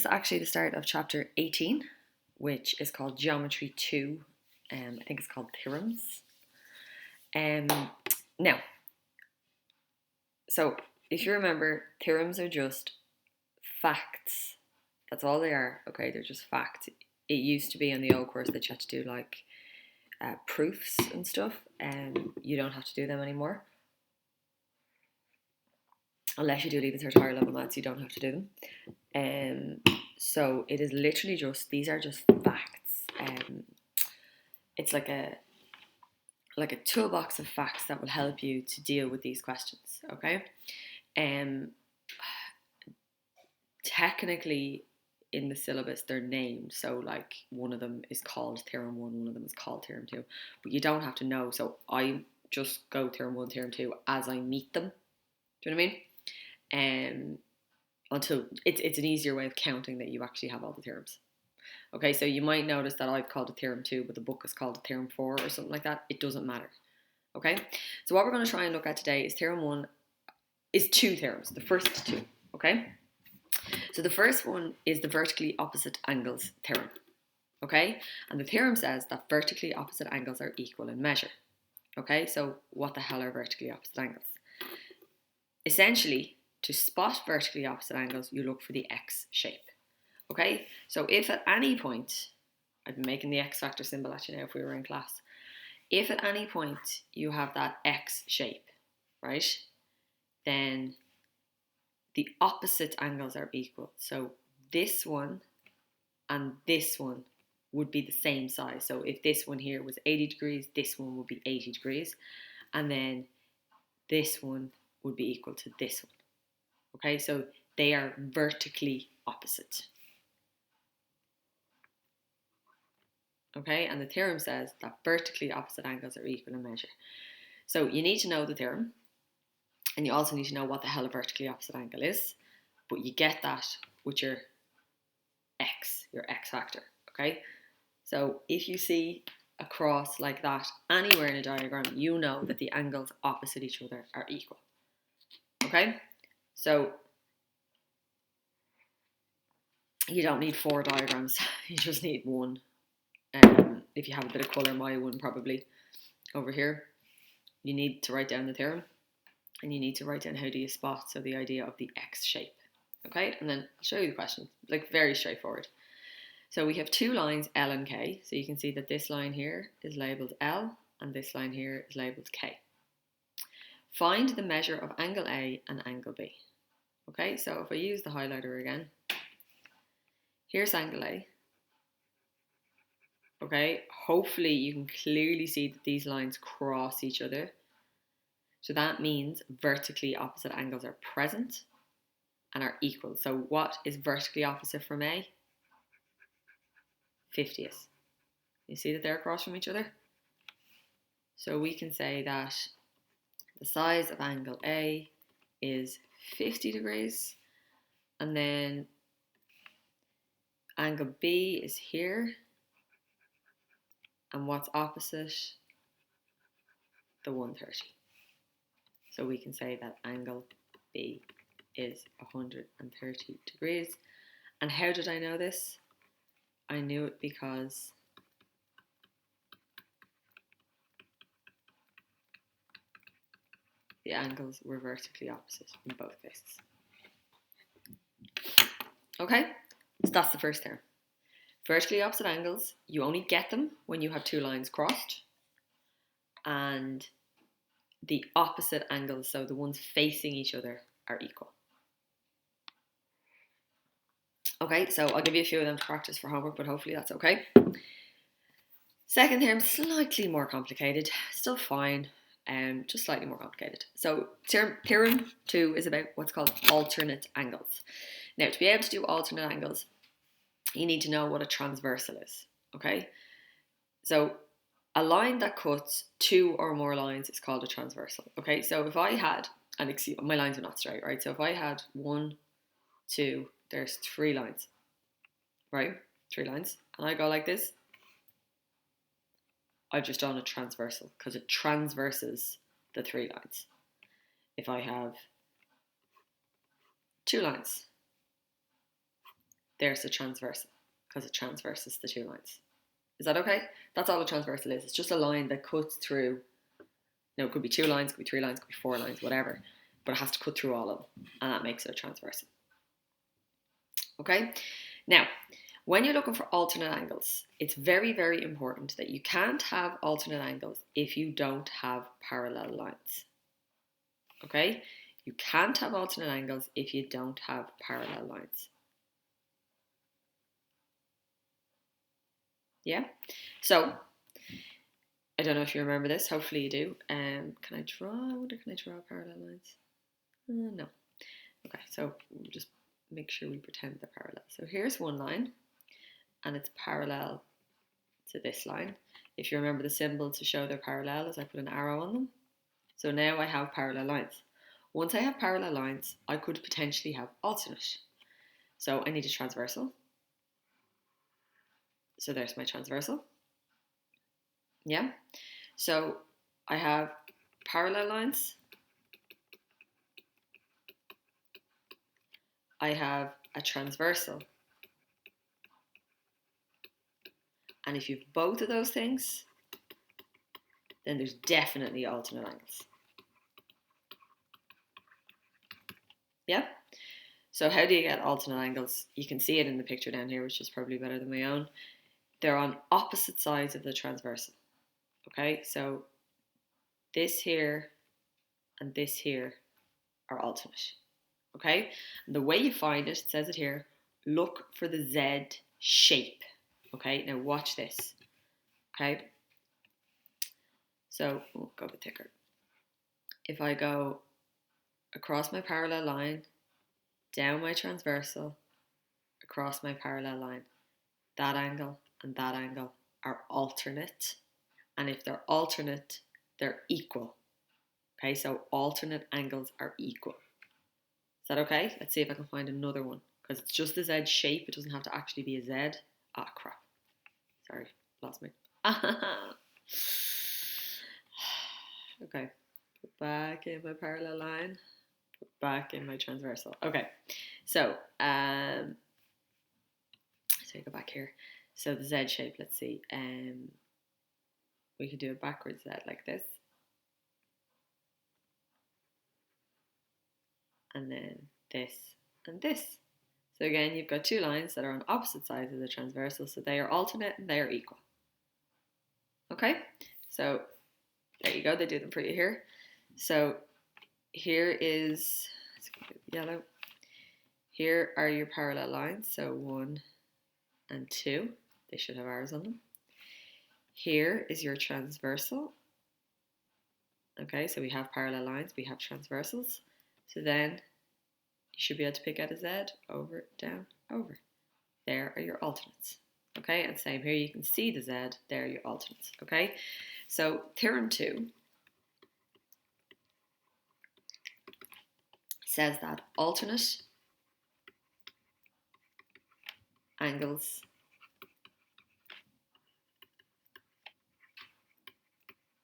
It's actually the start of chapter 18, which is called Geometry 2. I think it's called Theorems. Now, so if you remember, theorems are just facts. That's all they are, okay? They're just facts. It used to be in the old course that you had to do like proofs and stuff, and you don't have to do them anymore. Unless you do leave third higher level maths, you don't have to do them. So it is literally just, these are just facts. It's like a toolbox of facts that will help you to deal with these questions, okay? Technically, in the syllabus, they're named. So, like, one of them is called Theorem 1, one of them is called Theorem 2. But you don't have to know. So, I just go Theorem 1, Theorem 2 as I meet them. Do you know what I mean? Until it's an easier way of counting that you actually have all the theorems. Okay, so you might notice that I've called it Theorem 2, but the book is called Theorem 4 or something like that. It doesn't matter. Okay, so what we're going to try and look at today is Theorem 1 is two theorems, the first two. Okay, so the first one is the vertically opposite angles theorem. Okay, and the theorem says that vertically opposite angles are equal in measure. Okay, so what the hell are vertically opposite angles? Essentially, to spot vertically opposite angles, you look for the X shape. Okay, so if at any point, I'd be making the X factor symbol at you now if we were in class. If at any point you have that X shape, right, then the opposite angles are equal. So this one and this one would be the same size. So if this one here was 80 degrees, this one would be 80 degrees. And then this one would be equal to this one. Okay, so they are vertically opposite. Okay, and the theorem says that vertically opposite angles are equal in measure. So you need to know the theorem, and you also need to know what the hell a vertically opposite angle is, but you get that with your X factor, okay? So if you see a cross like that anywhere in a diagram, you know that the angles opposite each other are equal, okay? So you don't need 4 diagrams, you just need one. If you have a bit of colour, my one probably over here. You need to write down the theorem, and you need to write down how do you spot, so the idea of the X shape. Okay, and then I'll show you the question, like very straightforward. So we have two lines, L and K, so you can see that this line here is labelled L, and this line here is labelled K. Find the measure of angle A and angle B. Okay, so if I use the highlighter again, here's angle A. Okay, hopefully you can clearly see that these lines cross each other. So that means vertically opposite angles are present and are equal. So what is vertically opposite from A? 50th. You see that they're across from each other? So we can say that the size of angle A is 50 degrees, and then angle B is here, and what's opposite? The 130. So we can say that angle B is 130 degrees. And how did I know this? I knew it because the angles were vertically opposite in both cases. Okay, so that's the first theorem. Vertically opposite angles, you only get them when you have two lines crossed, and the opposite angles, so the ones facing each other, are equal. Okay, so I'll give you a few of them to practice for homework, but hopefully that's okay. Second theorem, slightly more complicated, still fine, just slightly more complicated. So theorem 2 is about what's called alternate angles. Now, to be able to do alternate angles, you need to know what a transversal is, okay? So a line that cuts two or more lines is called a transversal, okay? So if I had, and excuse, my lines are not straight, right? So if I had 1, 2, there's 3 lines, right? 3 lines, and I go like this, I've just done a transversal because it transverses the 3 lines. If I have 2 lines, there's a transversal, because it transverses the two lines. Is that okay? That's all a transversal is. It's just a line that cuts through. Now, it could be 2 lines, it could be 3 lines, it could be 4 lines, whatever. But it has to cut through all of them. And that makes it a transversal. Okay? Now, when you're looking for alternate angles, it's very, very important that you can't have alternate angles if you don't have parallel lines. Okay? You can't have alternate angles if you don't have parallel lines. Yeah? So, I don't know if you remember this. Hopefully you do. Can I draw parallel lines? No. Okay, so we'll just make sure we pretend they're parallel. So here's one line, and it's parallel to this line. If you remember the symbol to show they're parallel is I put an arrow on them. So now I have parallel lines. Once I have parallel lines, I could potentially have alternate. So I need a transversal. So there's my transversal. Yeah. So I have parallel lines. I have a transversal. And if you have both of those things, then there's definitely alternate angles. Yeah? So how do you get alternate angles? You can see it in the picture down here, which is probably better than my own. They're on opposite sides of the transversal. Okay, so this here and this here are alternate. Okay, and the way you find it, it says it here, look for the Z shape. Okay, now watch this. Okay, so we'll go a bit thicker. If I go across my parallel line, down my transversal, across my parallel line, that angle and that angle are alternate. And if they're alternate, they're equal. Okay, so alternate angles are equal. Is that okay? Let's see if I can find another one. Because it's just the Z shape, it doesn't have to actually be a Z. Ah, crap. Sorry, lost me. Okay, put back in my parallel line, put back in my transversal. Okay, so go back here. So the Z shape, let's see. We could do a backwards Z like this. And then this and this. So again, you've got 2 lines that are on opposite sides of the transversal, so they are alternate and they are equal. Okay, so there you go, they do them for you here. So here is, let's go yellow. Here are your parallel lines, so 1 and 2. They should have arrows on them. Here is your transversal. Okay, so we have parallel lines, we have transversals. So then you should be able to pick out a Z, over, down, over. There are your alternates. Okay, and same here, you can see the Z, there are your alternates. Okay, so Theorem 2 says that alternate angles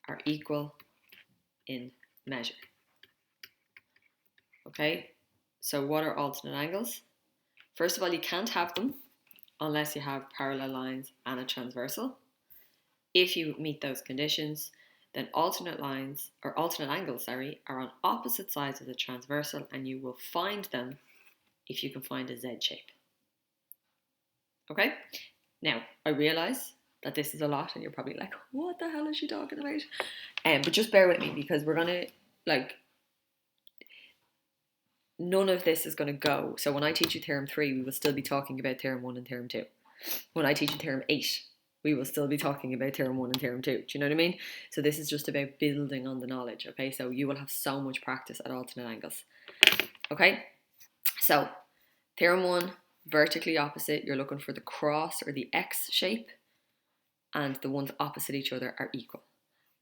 are equal in measure. Okay, so what are alternate angles? First of all, you can't have them unless you have parallel lines and a transversal. If you meet those conditions, then alternate lines, or alternate angles, sorry, are on opposite sides of the transversal, and you will find them if you can find a Z shape. Okay? Now, I realise that this is a lot, and you're probably like, what the hell is she talking about? But just bear with me, because we're going to, none of this is going to go. So when I teach you Theorem 3, we will still be talking about Theorem 1 and Theorem 2. When I teach you Theorem 8, we will still be talking about Theorem 1 and Theorem 2. Do you know what I mean? So this is just about building on the knowledge, okay? So you will have so much practice at alternate angles. Okay? So, Theorem 1, vertically opposite, you're looking for the cross or the X shape, and the ones opposite each other are equal.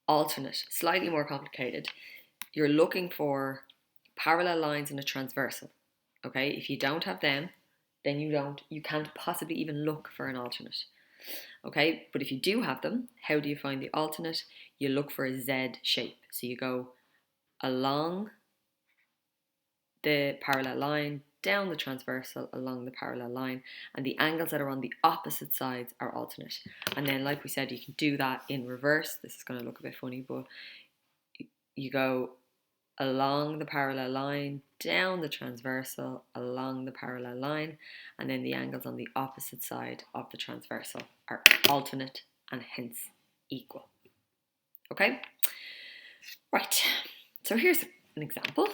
Alternate, slightly more complicated. You're looking for parallel lines and a transversal. Okay? If you don't have them, then you can't possibly even look for an alternate. Okay, but if you do have them, how do you find the alternate? You look for a Z shape. So you go along the parallel line, down the transversal along the parallel line, and the angles that are on the opposite sides are alternate. And then, like we said, you can do that in reverse. This is going to look a bit funny, but you go along the parallel line, down the transversal, along the parallel line, and then the angles on the opposite side of the transversal are alternate and hence equal. Okay? Right, so here's an example.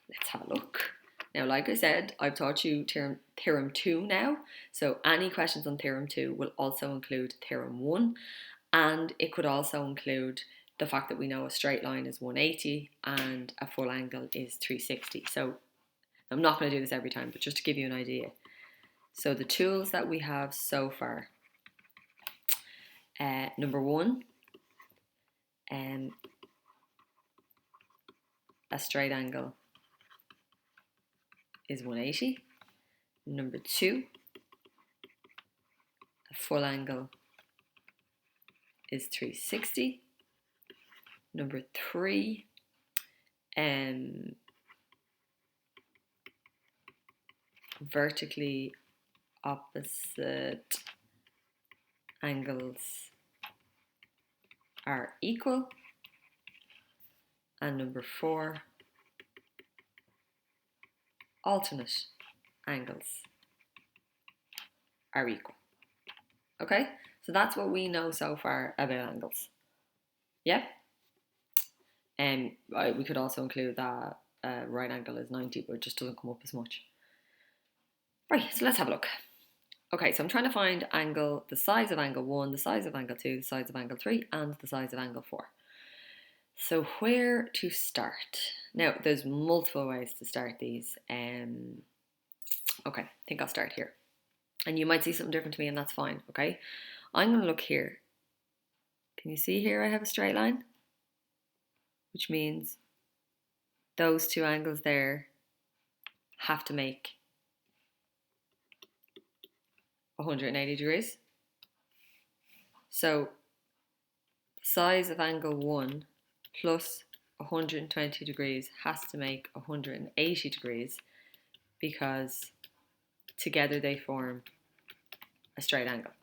Let's have a look. Now, like I said, I've taught you Theorem 2 now, so any questions on Theorem 2 will also include Theorem 1, and it could also include the fact that we know a straight line is 180 and a full angle is 360. So I'm not going to do this every time, but just to give you an idea. So the tools that we have so far, number one, a straight angle is 180. Number two, a full angle is 360. Number three, vertically opposite angles are equal. And number four, alternate angles are equal. Okay, so that's what we know so far about angles. Yeah? And we could also include that right angle is 90, but it just doesn't come up as much. Right, so let's have a look. Okay, so I'm trying to find the size of angle 1, the size of angle 2, the size of angle 3, and the size of angle 4. So where to start? Now, there's multiple ways to start these. Okay, I think I'll start here. And you might see something different to me, and that's fine, okay? I'm going to look here. Can you see here I have a straight line? Which means those two angles there have to make 180 degrees. So the size of angle 1 plus 120 degrees has to make 180 degrees because together they form a straight angle.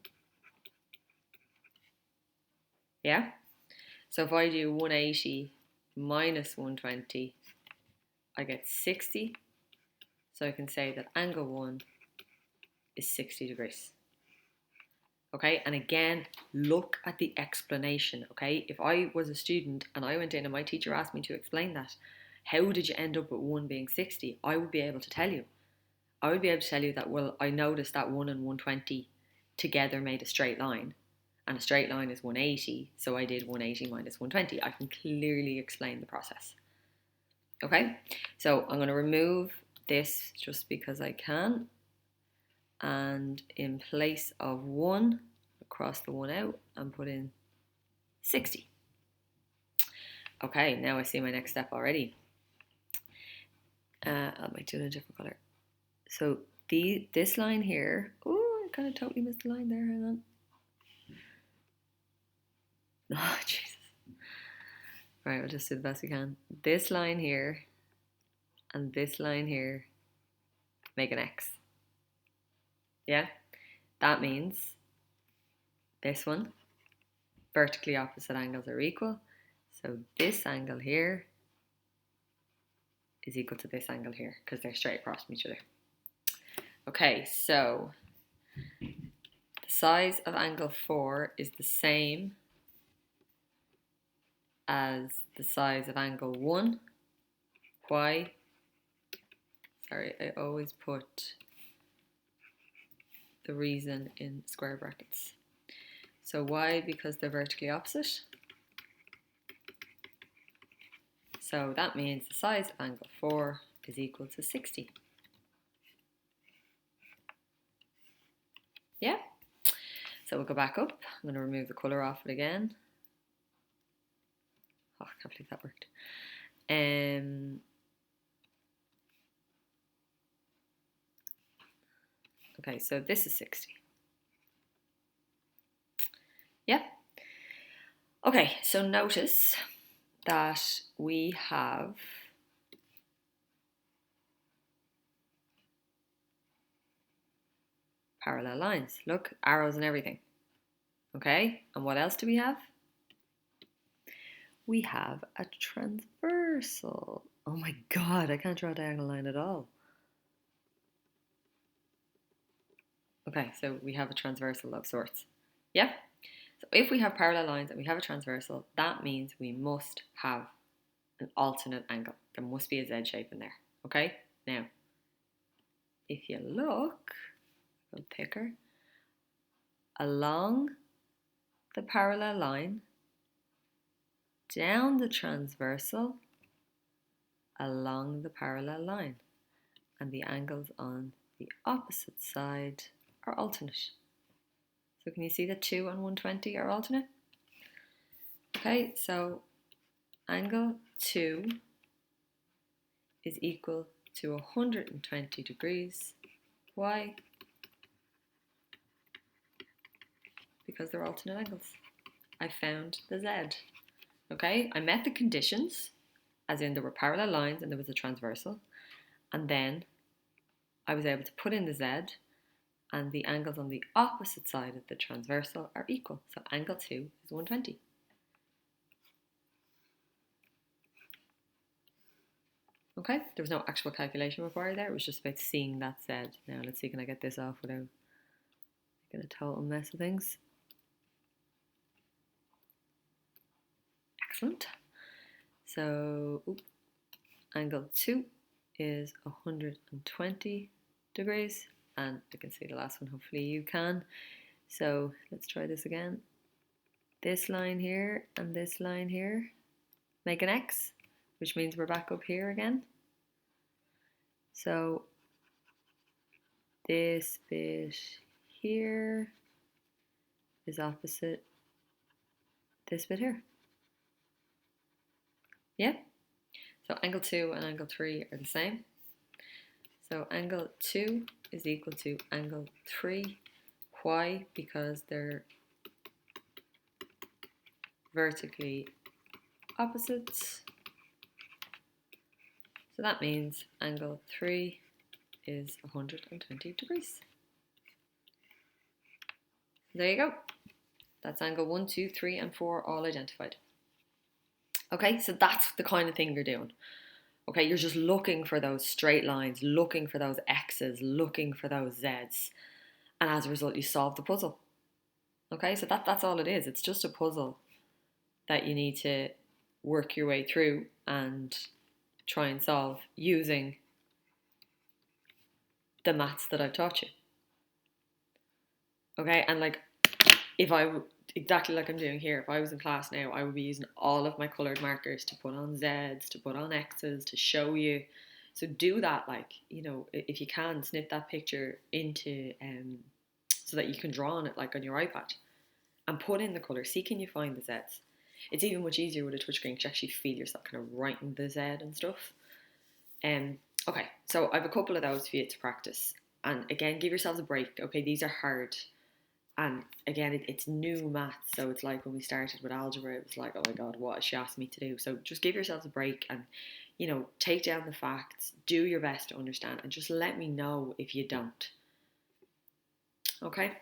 Yeah? So if I do 180 minus 120, I get 60. So I can say that angle 1 is 60 degrees. Okay, and again, look at the explanation, okay? If I was a student and I went in and my teacher asked me to explain that, how did you end up with 1 being 60? I would be able to tell you. I would be able to tell you that, well, I noticed that 1 and 120 together made a straight line, and a straight line is 180, so I did 180 minus 120. I can clearly explain the process. Okay, so I'm going to remove this just because I can. And in place of 1, cross the 1 out and put in 60. Okay, now I see my next step already. I might do it in a different colour. So this line here, oh, I kind of totally missed the line there, hang on. Oh, Jesus. Right, we'll just do the best we can. This line here and this line here make an X. Yeah, that means this one, vertically opposite angles are equal. So this angle here is equal to this angle here because they're straight across from each other. Okay, so the size of angle 4 is the same as the size of angle 1. Why? Sorry, I always put the reason in square brackets. So why? Because they're vertically opposite. So that means the size of angle 4 is equal to 60. Yeah? So we'll go back up. I'm going to remove the colour off it again. Oh, I can't believe that worked. Okay, so this is 60. Yeah? Okay, so notice that we have parallel lines. Look, arrows and everything. Okay, and what else do we have? We have a transversal. Oh my God, I can't draw a diagonal line at all. Okay, so we have a transversal of sorts. Yeah? So if we have parallel lines and we have a transversal, that means we must have an alternate angle. There must be a Z shape in there. Okay? Now, if you look, go thicker, along the parallel line, down the transversal, along the parallel line, and the angles on the opposite side are alternate. So can you see that 2 and 120 are alternate? Okay, so angle 2 is equal to 120 degrees. Why? Because they're alternate angles. I found the Z. Okay, I met the conditions, as in there were parallel lines and there was a transversal, and then I was able to put in the Z, and the angles on the opposite side of the transversal are equal. So angle 2 is 120. Okay, there was no actual calculation required there. It was just about seeing that Z. Now let's see, can I get this off without making a total mess of things? Excellent. So angle 2 is 120 degrees, and I can see the last one, hopefully you can. So let's try this again. This line here and this line here make an X, which means we're back up here again. So this bit here is opposite this bit here. Yeah? So angle 2 and angle 3 are the same. So angle 2 is equal to angle 3. Why? Because they're vertically opposites. So that means angle 3 is 120 degrees. There you go. That's angle 1, 2, 3, and 4 all identified. Okay, so that's the kind of thing you're doing. Okay, you're just looking for those straight lines, looking for those X's, looking for those Z's. And as a result, you solve the puzzle. Okay, so that's all it is. It's just a puzzle that you need to work your way through and try and solve using the maths that I've taught you. Okay, and like, if I, exactly like I'm doing here, if I was in class now, I would be using all of my coloured markers to put on Z's, to put on X's, to show you. So do that, like, you know, if you can, snip that picture into, so that you can draw on it, like on your iPad, and put in the colour. See, can you find the Z's? It's even much easier with a touchscreen because you actually feel yourself kind of writing the Z and stuff. Okay, so I have a couple of those for you to practice. And again, give yourselves a break. Okay, these are hard. And again, it's new maths. So it's like when we started with algebra, it was like, oh my God, what has she asked me to do? So just give yourselves a break and, you know, take down the facts, do your best to understand, and just let me know if you don't. Okay?